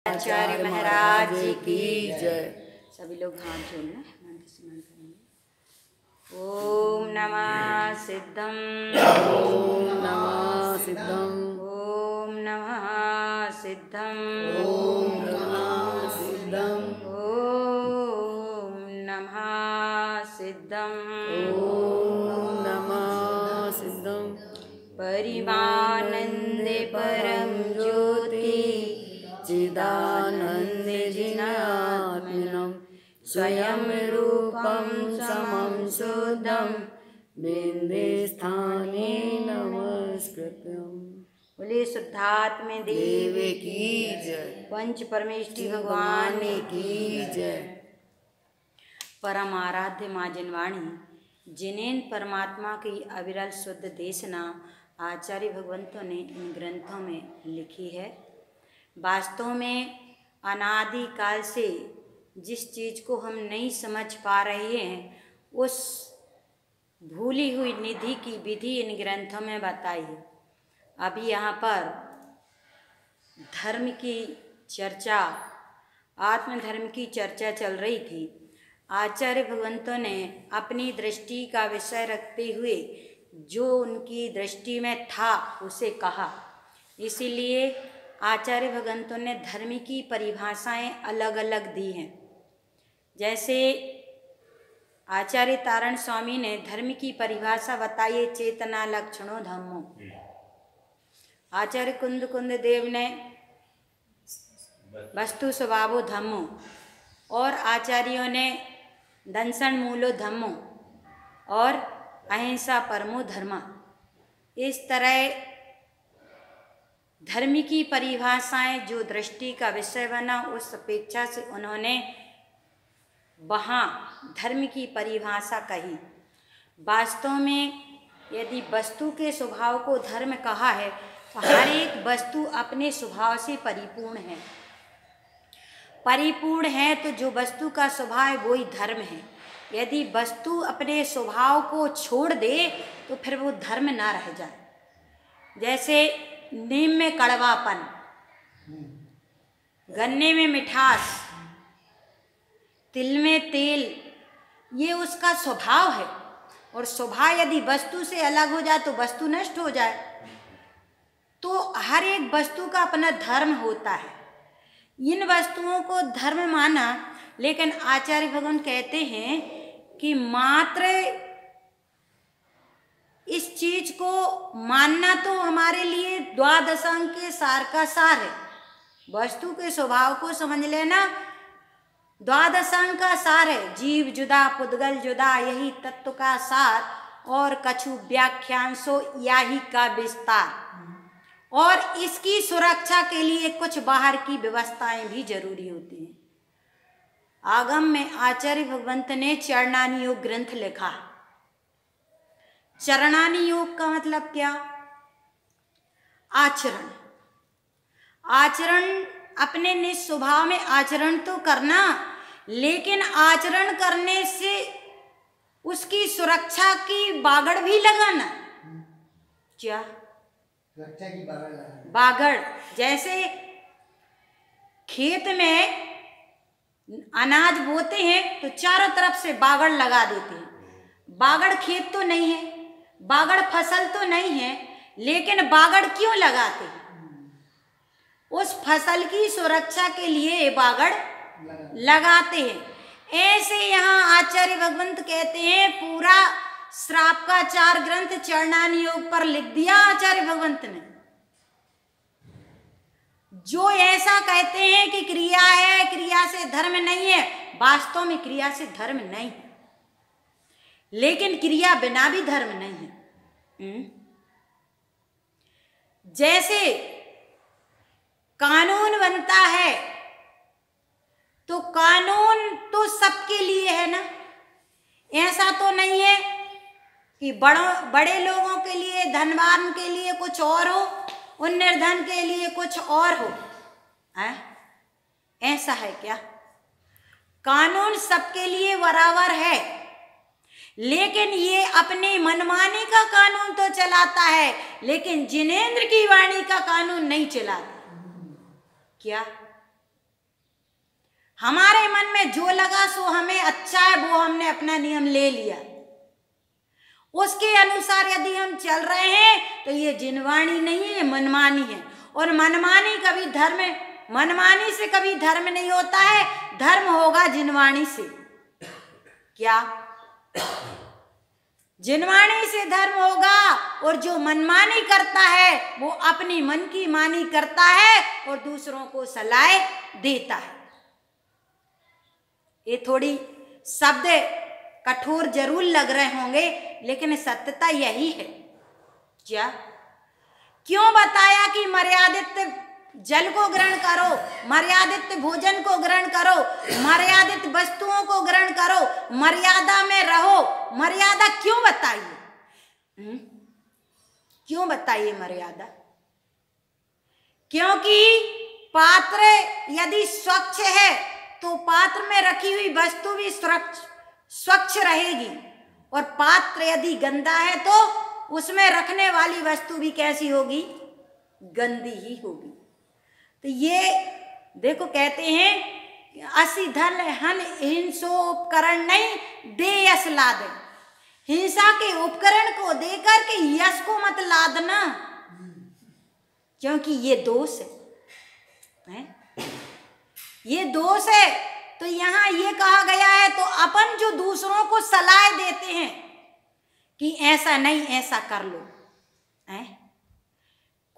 आचार्य महाराज की जय। सभी लोग हाथ जोड़ना मंत्र स्मरण करेंगे। ओम नमः सिद्धम, ओम नमः सिद्धम, ओम नमः सिद्धम, ओम नमः सिद्धम, ओम नमः सिद्धम, ओम नमः सिद्धम। परिमानंदे परम ज्योति चिदानंदे जिनात्मनं स्वयं रूपं समं शुद्धं बिंदे स्थाने नमस्कृत्यम्। बोले शुद्धात्म देव की जय। पंच परमेष्टि भगवान की जय। परम आराध्य माँ जनवाणी जिनेन परमात्मा की अविरल शुद्ध देशना आचार्य भगवंतों ने इन ग्रंथों में लिखी है। वास्तव में अनादि काल से जिस चीज़ को हम नहीं समझ पा रहे हैं उस भूली हुई निधि की विधि इन ग्रंथों में बताई है। अभी यहाँ पर धर्म की चर्चा, आत्मधर्म की चर्चा चल रही थी। आचार्य भगवंतों ने अपनी दृष्टि का विषय रखते हुए जो उनकी दृष्टि में था उसे कहा। इसीलिए आचार्य भगवंतों ने धर्म की परिभाषाएं अलग अलग दी हैं। जैसे आचार्य तारण स्वामी ने धर्म की परिभाषा बताई है, चेतना लक्षणों धम्मो। आचार्य कुंद कुंद देव ने वस्तु स्वभावो धम्मो और आचार्यों ने दंसन मूलो धम्मो और अहिंसा परमो धर्मा। इस तरह धर्म की परिभाषाएं जो दृष्टि का विषय बना उस अपेक्षा से उन्होंने वहाँ धर्म की परिभाषा कही। वास्तव में यदि वस्तु के स्वभाव को धर्म कहा है तो हर एक वस्तु अपने स्वभाव से परिपूर्ण है तो जो वस्तु का स्वभाव है वही धर्म है। यदि वस्तु अपने स्वभाव को छोड़ दे तो फिर वो धर्म ना रह जाए। जैसे नीम में कड़वापन, गन्ने में मिठास, तिल में तेल, ये उसका स्वभाव है। और स्वभाव यदि वस्तु से अलग हो जाए तो वस्तु नष्ट हो जाए। तो हर एक वस्तु का अपना धर्म होता है। इन वस्तुओं को धर्म माना, लेकिन आचार्य भगवान कहते हैं कि मात्र इस चीज को मानना तो हमारे लिए द्वादशांग के सार का सार है। वस्तु के स्वभाव को समझ लेना द्वादशांग का सार है। जीव जुदा पुद्गल जुदा, यही तत्व का सार और कछु व्याख्यांशो याही का विस्तार। और इसकी सुरक्षा के लिए कुछ बाहर की व्यवस्थाएं भी जरूरी होती हैं। आगम में आचार्य भगवंत ने चरणानी योग ग्रंथ लिखा। चरणानी योग का मतलब क्या? आचरण। आचरण अपने निज स्वभाव में आचरण तो करना, लेकिन आचरण करने से उसकी सुरक्षा की बागड़ भी लगाना। क्या सुरक्षा की बागड़ लगाना? बागड़ जैसे खेत में अनाज बोते हैं तो चारों तरफ से बागड़ लगा देते हैं। बागड़ खेत तो नहीं है, बागड़ फसल तो नहीं है, लेकिन बागड़ क्यों लगाते हैं? उस फसल की सुरक्षा के लिए बागड़ लगाते हैं। ऐसे यहाँ आचार्य भगवंत कहते हैं पूरा श्राप का 4 ग्रंथ चरणानी योग पर लिख दिया आचार्य भगवंत ने। जो ऐसा कहते हैं कि क्रिया है, क्रिया से धर्म नहीं है, वास्तव में क्रिया से धर्म नहीं है, लेकिन क्रिया बिना भी धर्म नहीं है। जैसे कानून बनता है तो कानून तो सबके लिए है ना। ऐसा तो नहीं है कि बड़े लोगों के लिए, धनवान के लिए कुछ और हो और निर्धन के लिए कुछ और हो। ऐसा है क्या? कानून सबके लिए बराबर है, लेकिन ये अपने मनमाने का कानून तो चलाता है, लेकिन जिनेंद्र की वाणी का कानून नहीं चलाता। क्या? हमारे मन में जो लगा सो हमें अच्छा है, वो हमने अपना नियम ले लिया, उसके अनुसार यदि हम चल रहे हैं तो ये जिनवाणी नहीं है, ये मनमानी है। और मनमानी कभी धर्म, मनमानी से कभी धर्म नहीं होता है, धर्म होगा जिनवाणी से। क्या? जिनवाणी से धर्म होगा। और जो मनमानी करता है वो अपनी मन की मानी करता है और दूसरों को सलाह देता है। ये थोड़ी शब्द कठोर जरूर लग रहे होंगे, लेकिन सत्यता यही है। क्या? क्यों बताया कि मर्यादित जल को ग्रहण करो, मर्यादित भोजन को ग्रहण करो, मर्यादित वस्तुओं को ग्रहण करो, मर्यादा में रहो। मर्यादा क्यों बताइए? क्यों बताइए मर्यादा? क्योंकि पात्र यदि स्वच्छ है तो पात्र में रखी हुई वस्तु भी स्वच्छ रहेगी, और पात्र यदि गंदा है तो उसमें रखने वाली वस्तु भी कैसी होगी? गंदी ही होगी। तो ये देखो कहते हैं असि धन हन हिंसो उपकरण नहीं दे यश लाद। हिंसा के उपकरण को दे करके यश को मत लादना, क्योंकि ये दोष है, ये दोष है। तो यहाँ ये कहा गया है, तो अपन जो दूसरों को सलाह देते हैं कि ऐसा नहीं ऐसा कर लो, है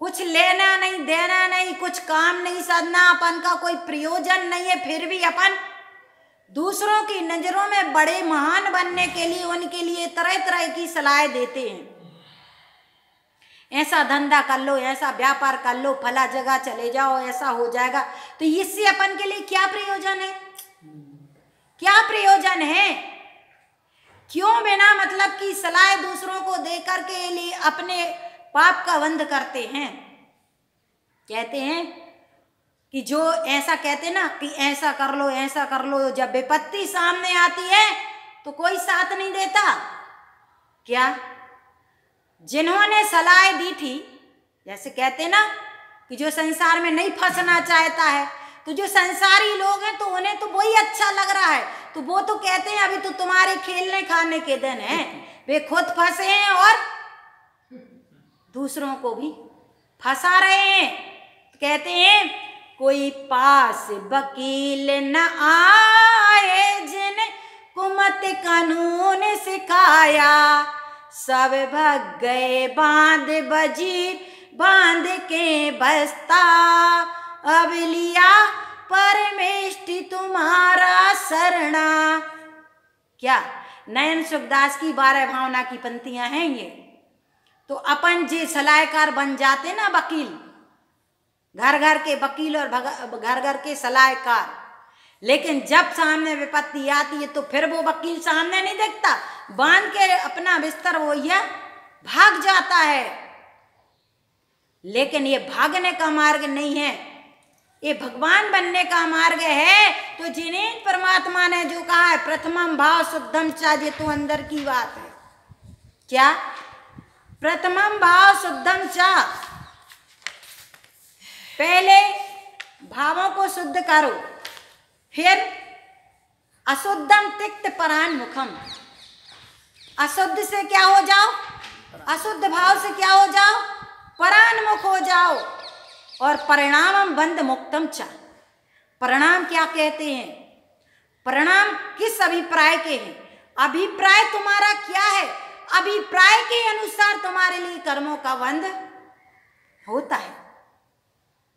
कुछ लेना नहीं देना नहीं, कुछ काम नहीं साधना, अपन का कोई प्रयोजन नहीं है, फिर भी अपन दूसरों की नजरों में बड़े महान बनने के लिए उनके लिए तरह तरह की सलाह देते हैं। ऐसा धंधा कर लो, ऐसा व्यापार कर लो, फला जगह चले जाओ, ऐसा हो जाएगा। तो इससे अपन के लिए क्या प्रयोजन है? क्या प्रयोजन है? क्यों बिना मतलब की सलाह दूसरों को देकर के लिए अपने पाप का बंध करते हैं? कहते हैं कि जो ऐसा कहते ना कि ऐसा कर लो ऐसा कर लो, जब विपत्ति सामने आती है तो कोई साथ नहीं देता। क्या? जिन्होंने सलाह दी थी, जैसे कहते ना कि जो संसार में नहीं फंसना चाहता है, तो जो संसारी लोग हैं तो उन्हें तो वही अच्छा लग रहा है, तो वो तो कहते हैं अभी तो तुम्हारे खेलने खाने के दिन है। वे खुद फंसे हैं और दूसरों को भी फंसा रहे हैं। कहते हैं कोई पास वकील न आए जिन कुमत कानून सिखाया, सब भग गए बांध बजीर बांध के बस्ता, अब लिया परमेष्टि तुम्हारा शरणा। क्या? नयन सुखदास की 12 भावना की पंक्तियां हैं ये। तो अपन जे सलाहकार बन जाते ना, वकील, घर घर के वकील और घर घर के सलाहकार, लेकिन जब सामने विपत्ति आती है तो फिर वो वकील सामने नहीं देखता, बांध के अपना बिस्तर वो ये भाग जाता है। लेकिन ये भागने का मार्ग नहीं है, ये भगवान बनने का मार्ग है। तो जिन्हें परमात्मा ने जो कहा है प्रथमम भाव शुद्धम चा, ये तो अंदर की बात है। क्या? प्रथमम भाव शुद्धम चा, पहले भावों को शुद्ध करो, फिर अशुद्धम तिक्त परान मुखम, अशुद्ध से क्या हो जाओ? अशुद्ध भाव से क्या हो जाओ? परान्मुख हो जाओ। और परिणामम बंध मुक्तम चा, परिणाम क्या कहते हैं? परिणाम किस अभिप्राय के हैं? अभिप्राय तुम्हारा क्या है? अभिप्राय के अनुसार तुम्हारे लिए कर्मों का बंध होता है,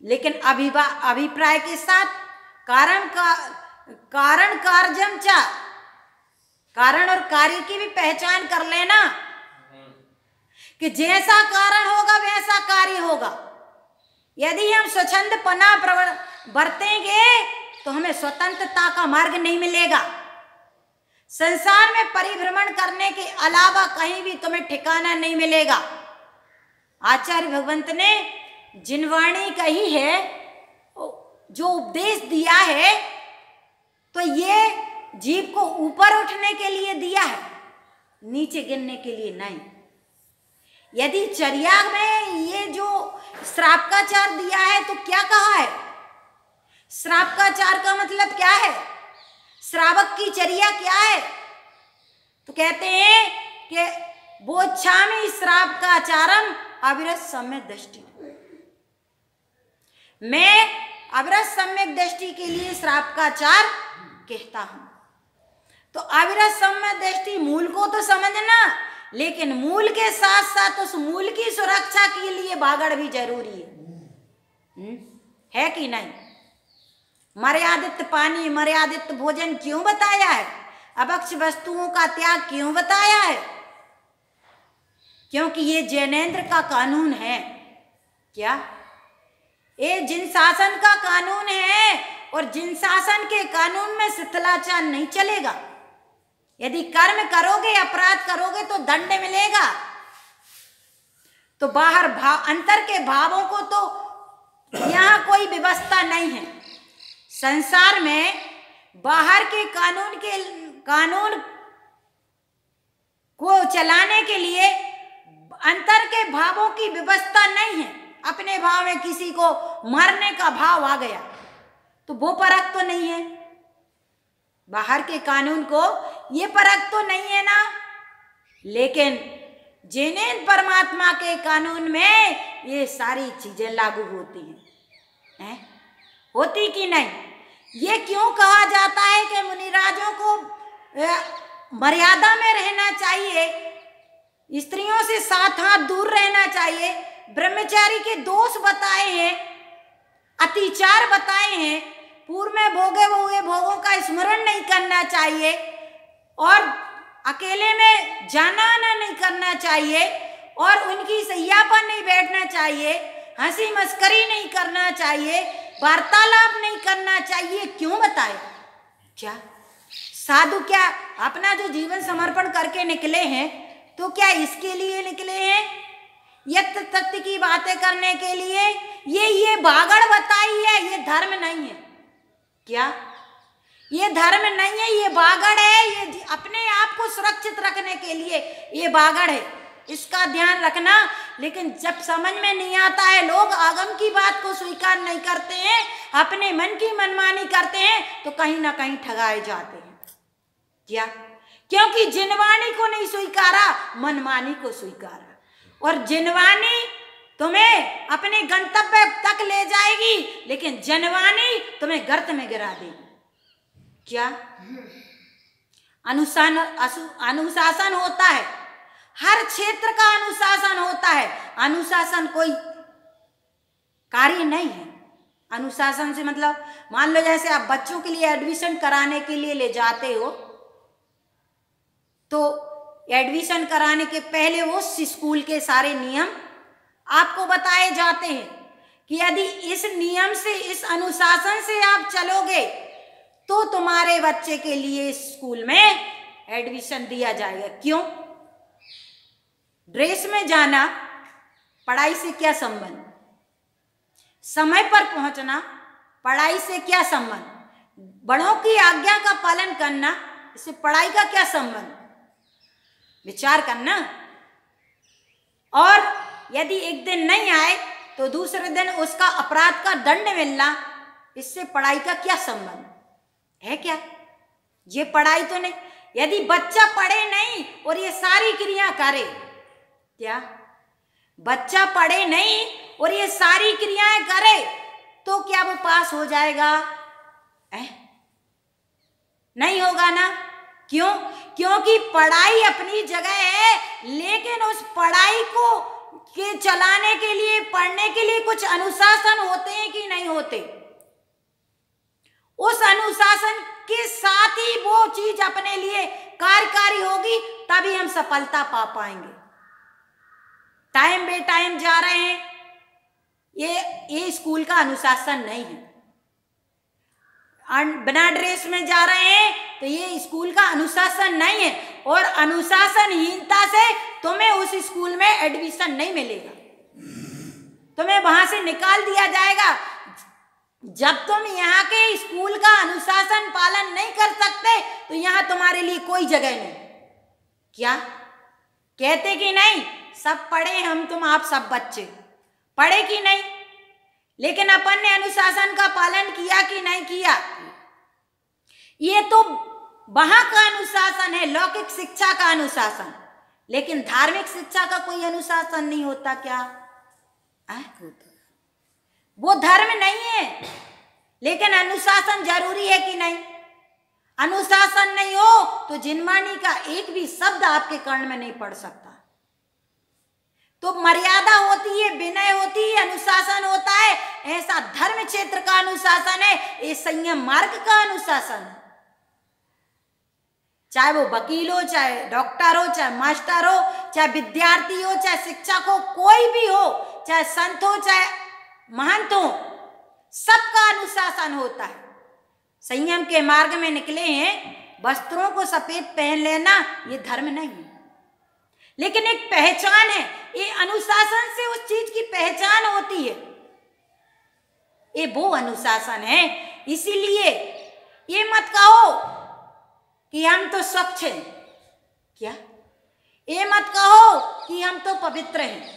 लेकिन अभिप्राय के साथ कारण कार्यम चा, कारण और कार्य की भी पहचान कर लेना कि जैसा कारण होगा वैसा कार्य होगा। यदि हम स्वच्छंदपना बरतेंगे तो हमें स्वतंत्रता का मार्ग नहीं मिलेगा। संसार में परिभ्रमण करने के अलावा कहीं भी तुम्हें ठिकाना नहीं मिलेगा। आचार्य भगवंत ने जिनवाणी कही है, जो उपदेश दिया है, तो ये जीव को ऊपर उठने के लिए दिया है, नीचे गिरने के लिए नहीं। यदि चर्या में ये जो श्राप का चार दिया है तो क्या कहा है श्राप का चार का मतलब क्या है? श्रावक की चर्या क्या है? तो कहते हैं कि बोच्छामि श्राप का चारम अविरत सम्यक दृष्टि। मैं अविरत सम्यक दृष्टि के लिए श्राप का चार कहता हूं। तो अविरत सम्यक दृष्टि मूल को तो समझना, लेकिन मूल के साथ साथ उस मूल की सुरक्षा के लिए बागड़ भी जरूरी है कि नहीं? मर्यादित पानी, मर्यादित भोजन क्यों बताया है? अभक्ष वस्तुओं का त्याग क्यों बताया है? क्योंकि ये जैनेन्द्र का कानून है। क्या? ये जिन शासन का कानून है, और जिन शासन के कानून में शिथिलाचार नहीं चलेगा। यदि कर्म करोगे, अपराध करोगे तो दंड मिलेगा। तो बाहर अंतर के भावों को तो यहाँ कोई व्यवस्था नहीं है। संसार में बाहर के कानून को चलाने के लिए अंतर के भावों की व्यवस्था नहीं है। अपने भाव में किसी को मारने का भाव आ गया तो वो परख तो नहीं है। बाहर के कानून को ये परख तो नहीं है ना। लेकिन जिन्हें परमात्मा के कानून में ये सारी चीजें लागू होती हैं, होती कि नहीं? ये क्यों कहा जाता है कि मुनिराजों को मर्यादा में रहना चाहिए, स्त्रियों से 7 हाथ दूर रहना चाहिए, ब्रह्मचारी के दोष बताए हैं, अतिचार बताए हैं, पूर्व में भोगे हुए भोगों का स्मरण नहीं करना चाहिए, और अकेले में जाना आना नहीं करना चाहिए, और उनकी सैया पर नहीं बैठना चाहिए, हंसी मस्करी नहीं करना चाहिए, वार्तालाप नहीं करना चाहिए। क्यों बताए? क्या साधु क्या अपना जो जीवन समर्पण करके निकले हैं तो क्या इसके लिए निकले हैं? यत्र तत्व की बातें करने के लिए? ये बागड़ बताई है, ये धर्म नहीं है। क्या? ये धर्म नहीं है, ये बागड़ है। ये अपने आप को सुरक्षित रखने के लिए ये बागड़ है, इसका ध्यान रखना। लेकिन जब समझ में नहीं आता है, लोग आगम की बात को स्वीकार नहीं करते हैं, अपने मन की मनमानी करते हैं, तो कहीं ना कहीं ठगाए जाते हैं। क्या? क्योंकि जिनवाणी को नहीं स्वीकारा, मनमानी को स्वीकारा, और जिनवानी तुम्हें अपने गंतव्य तक ले जाएगी, लेकिन जनवाणी तुम्हें गर्त में गिरा देगी। क्या? अनुशासन होता है, हर क्षेत्र का अनुशासन होता है। अनुशासन कोई कार्य नहीं है। अनुशासन से मतलब मान लो जैसे आप बच्चों के लिए एडमिशन कराने के लिए ले जाते हो, तो एडमिशन कराने के पहले उस स्कूल के सारे नियम आपको बताए जाते हैं कि यदि इस नियम से, इस अनुशासन से आप चलोगे तो तुम्हारे बच्चे के लिए स्कूल में एडमिशन दिया जाएगा। क्यों? ड्रेस में जाना पढ़ाई से क्या संबंध? समय पर पहुंचना पढ़ाई से क्या संबंध? बड़ों की आज्ञा का पालन करना, इससे पढ़ाई का क्या संबंध? विचार करना। और यदि एक दिन नहीं आए तो दूसरे दिन उसका अपराध का दंड मिलना, इससे पढ़ाई का क्या संबंध है? क्या ये पढ़ाई तो नहीं? यदि बच्चा पढ़े नहीं और ये सारी क्रिया करे, क्या बच्चा पढ़े नहीं और ये सारी क्रियाएं करे तो क्या वो पास हो जाएगा? नहीं होगा ना। क्यों? क्योंकि पढ़ाई अपनी जगह है, लेकिन उस पढ़ाई को के चलाने के लिए, पढ़ने के लिए कुछ अनुशासन होते हैं कि नहीं होते? उस अनुशासन के साथ ही वो चीज अपने लिए कार्यकारी होगी, तभी हम सफलता पा पाएंगे। टाइम बे टाइम जा रहे हैं, ये स्कूल का अनुशासन नहीं है। बिना ड्रेस में जा रहे हैं तो ये स्कूल का अनुशासन नहीं है, और अनुशासनहीनता से तुम्हें उस स्कूल में एडमिशन नहीं मिलेगा, तुम्हें वहां से निकाल दिया जाएगा। जब तुम यहाँ के स्कूल का अनुशासन पालन नहीं कर सकते तो यहाँ तुम्हारे लिए कोई जगह नहीं। क्या कहते कि नहीं? सब पढ़े हम, तुम, आप सब बच्चे पढ़े कि नहीं? लेकिन अपन ने अनुशासन का पालन किया कि नहीं किया? ये तो वहां का अनुशासन है, लौकिक शिक्षा का अनुशासन, लेकिन धार्मिक शिक्षा का कोई अनुशासन नहीं होता क्या? वो धर्म नहीं है, लेकिन अनुशासन जरूरी है कि नहीं? अनुशासन नहीं हो तो जिनवाणी का एक भी शब्द आपके कर्ण में नहीं पड़ सकता। तो मर्यादा होती है, विनय होती है, अनुशासन होता है। ऐसा धर्म क्षेत्र का अनुशासन है, ये संयम मार्ग का अनुशासन है। चाहे वो वकील हो, चाहे डॉक्टर हो, चाहे मास्टर हो, चाहे विद्यार्थी हो, चाहे शिक्षक हो, कोई भी हो, चाहे संत हो, चाहे महंत हो, सबका अनुशासन होता है। संयम के मार्ग में निकले हैं, वस्त्रों को सफेद पहन लेना ये धर्म नहीं है, लेकिन एक पहचान है। ये अनुशासन से उस चीज की पहचान होती है, ये वो अनुशासन है। इसीलिए ये मत कहो कि हम तो स्वच्छ हैं, क्या? ये मत कहो कि हम तो पवित्र हैं।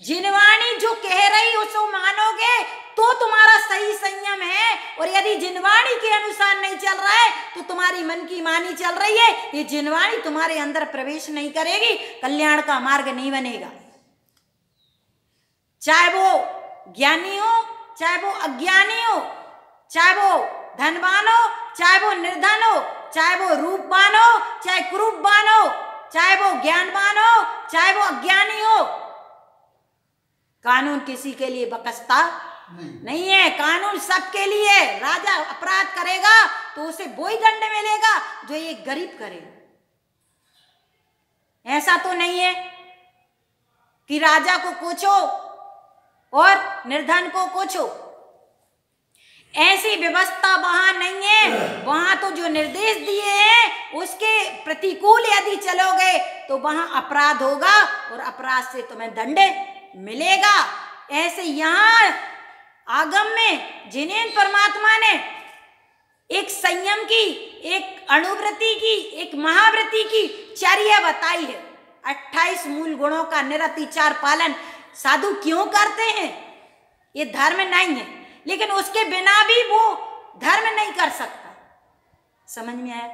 जिनवाणी जो कह रही उसको मानोगे तो तुम्हारा सही संयम है, और यदि जिनवाणी के अनुसार नहीं चल रहा है तो तुम्हारी मन की मानी चल रही है। ये जिनवाणी तुम्हारे अंदर प्रवेश नहीं करेगी, कल्याण का मार्ग नहीं बनेगा। चाहे वो ज्ञानी हो, चाहे वो अज्ञानी हो, चाहे वो धनवान हो, चाहे वो निर्धन हो, चाहे वो रूपवान हो, चाहे कुरूपवान हो, चाहे वो ज्ञानवान हो, चाहे वो अज्ञानी हो, कानून किसी के लिए बकसता नहीं है। कानून सबके लिए। राजा अपराध करेगा तो उसे वही दंड मिलेगा जो एक गरीब करेगा। ऐसा तो नहीं है कि राजा को कुछ हो और निर्धन को कुछ हो। ऐसी व्यवस्था वहां नहीं है। वहां तो जो निर्देश दिए हैं उसके प्रतिकूल यदि चलोगे तो वहां अपराध होगा और अपराध से तुम्हें दंड मिलेगा। ऐसे यहाँ आगम में जिनेन्द्र परमात्मा ने एक संयम की, एक अणुव्रति की, एक महाव्रति की चर्या बताई है। 28 मूल गुणों का निरतिचार पालन साधु क्यों करते हैं? ये धर्म नहीं है, लेकिन उसके बिना भी वो धर्म नहीं कर सकता। समझ में आया?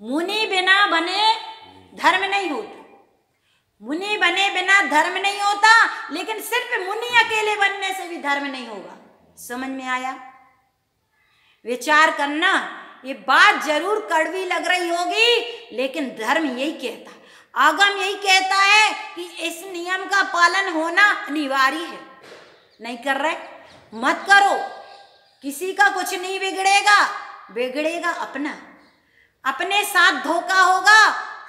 मुनि बिना बने धर्म नहीं होता, मुनि बने बिना धर्म नहीं होता, लेकिन सिर्फ मुनि अकेले बनने से भी धर्म नहीं होगा। समझ में आया? विचार करना। ये बात जरूर कड़वी लग रही होगी, लेकिन धर्म यही कहता है, आगम यही कहता है कि इस नियम का पालन होना अनिवार्य है। नहीं कर रहे मत करो, किसी का कुछ नहीं बिगड़ेगा, बिगड़ेगा अपना। अपने साथ धोखा होगा,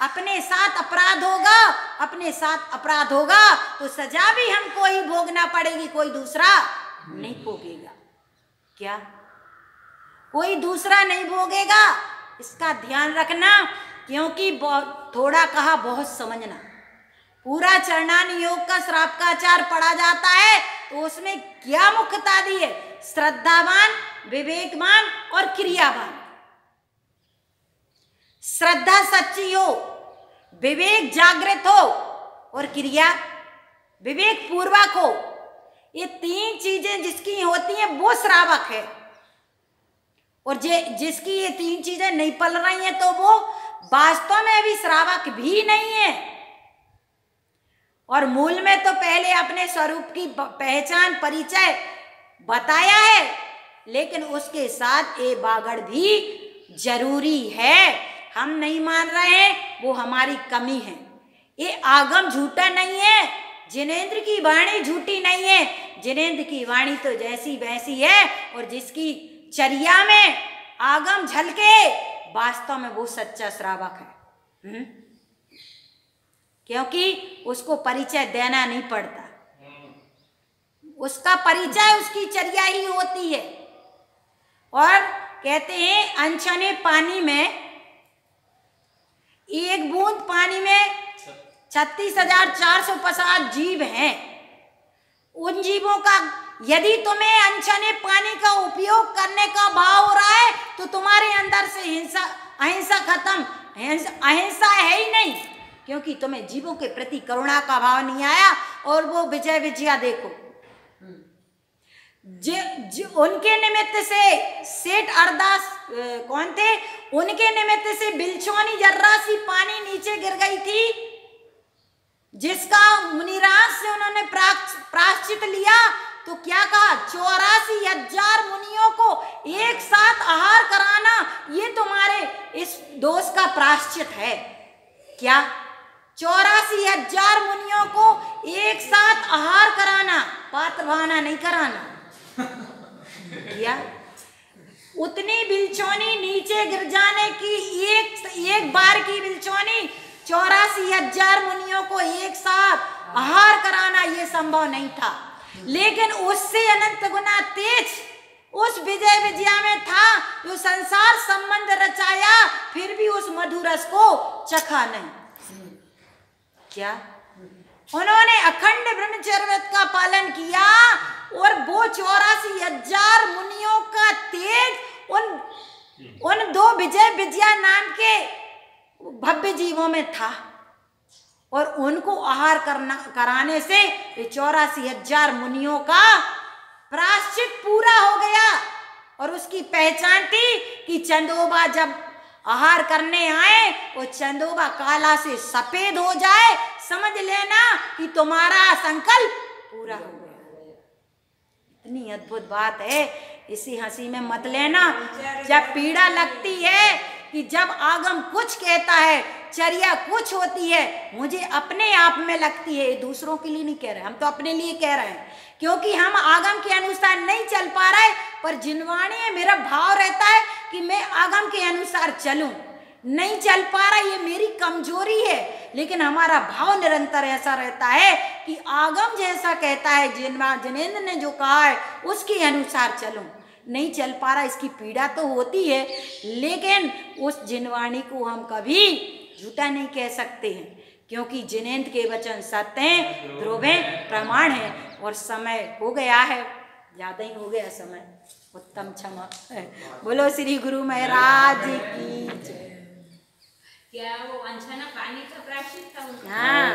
अपने साथ अपराध होगा, अपने साथ अपराध होगा तो सजा भी हमको ही भोगना पड़ेगी, कोई दूसरा नहीं भोगेगा। क्या? कोई दूसरा नहीं भोगेगा। इसका ध्यान रखना, क्योंकि थोड़ा कहा बहुत समझना। पूरा चरणान योग का श्रावकाचार पढ़ा जाता है तो उसमें क्या मुख्यता दी है? श्रद्धावान, विवेकवान और क्रियावान। श्रद्धा सच्ची हो, विवेक जागृत हो और क्रिया विवेक पूर्वक हो। ये तीन चीजें जिसकी होती हैं वो श्रावक है, और जिसकी ये तीन चीजें नहीं पल रही हैं तो वो वास्तव में भी श्रावक भी नहीं है। और मूल में तो पहले अपने स्वरूप की पहचान, परिचय बताया है, लेकिन उसके साथ ये बागड़ भी जरूरी है। हम नहीं मान रहे हैं, वो हमारी कमी है। ये आगम झूठा नहीं है, जिनेन्द्र की वाणी झूठी नहीं है। जिनेन्द्र की वाणी तो जैसी वैसी है, और जिसकी चर्या में आगम झलके वास्तव में वो सच्चा श्रावक है। क्योंकि उसको परिचय देना नहीं पड़ता, उसका परिचय उसकी चर्या ही होती है। और कहते हैं अनछने पानी में, एक बूंद पानी में 36,450 जीव हैं। उन जीवों का यदि तुम्हें अनछने पानी का उपयोग करने का भाव हो रहा है तो तुम्हारे अंदर से हिंसा, अहिंसा खत्म। अहिंसा है ही नहीं, क्योंकि तुम्हें जीवों के प्रति करुणा का भाव नहीं आया। और वो विजय विजया देखो, उनके निमित्त से सेठ अरदास कौन थे, उनके निमित्त से बिलछोनी जर्रा सी पानी नीचे गिर गई थी, जिसका मुनिराज से उन्होंने प्रायश्चित लिया। तो क्या कहा, 84,000 मुनियों को एक साथ आहार कराना, ये तुम्हारे इस दोष का प्रायश्चित है। क्या 84,000 मुनियों को एक साथ आहार कराना, पात्र भाना नहीं कराना। क्या उतनी बिलचौनी नीचे गिर जाने की, एक बार की बिलचौनी 84,000 मुनियों को एक साथ आहार कराना ये संभव नहीं था। लेकिन उससे अनंत गुना तेज उस विजय विजया में था, जो संसार संबंध रचाया फिर भी उस मधुरस को चखा नहीं। क्या उन्होंने अखंड ब्रह्मचर्य व्रत का पालन किया, और वो 84,000 मुनियों का तेज उन 2 विजय विजया नाम के भव्य जीवों में था, और उनको आहार कराने से 84,000 मुनियों का प्रायश्चित पूरा हो गया। और उसकी पहचान थी कि चंदोबा जब आहार करने आए, वो चंदोबा काला से सफेद हो जाए, समझ लेना कि तुम्हारा संकल्प पूरा हो गया। इतनी अद्भुत बात है, इसी हंसी में मत लेना। जब पीड़ा लगती है कि जब आगम कुछ कहता है, चर्या कुछ होती है, मुझे अपने आप में लगती है, दूसरों के लिए नहीं कह रहे, हम तो अपने लिए कह रहे हैं, क्योंकि हम आगम के अनुसार नहीं चल पा रहे। पर जिनवाणी में मेरा भाव रहता है कि मैं आगम के अनुसार चलूं, नहीं चल पा रहा, ये मेरी कमजोरी है। लेकिन हमारा भाव निरंतर ऐसा रहता है कि आगम जैसा कहता है, जिनेंद्र ने जो कहा है उसके अनुसार चलूं। नहीं चल पा रहा, इसकी पीड़ा तो होती है, लेकिन उस जिनवाणी को हम कभी झूठा नहीं कह सकते हैं, क्योंकि जिनेंद्र के वचन सत्य हैं, ध्रुव हैं, प्रमाण हैं। और समय हो गया है, ज्यादा ही हो गया समय, उत्तम क्षमा। बोलो श्री गुरु महाराज की जय। क्या वो अनछना पानी का प्रायश्चित था उनका? हाँ।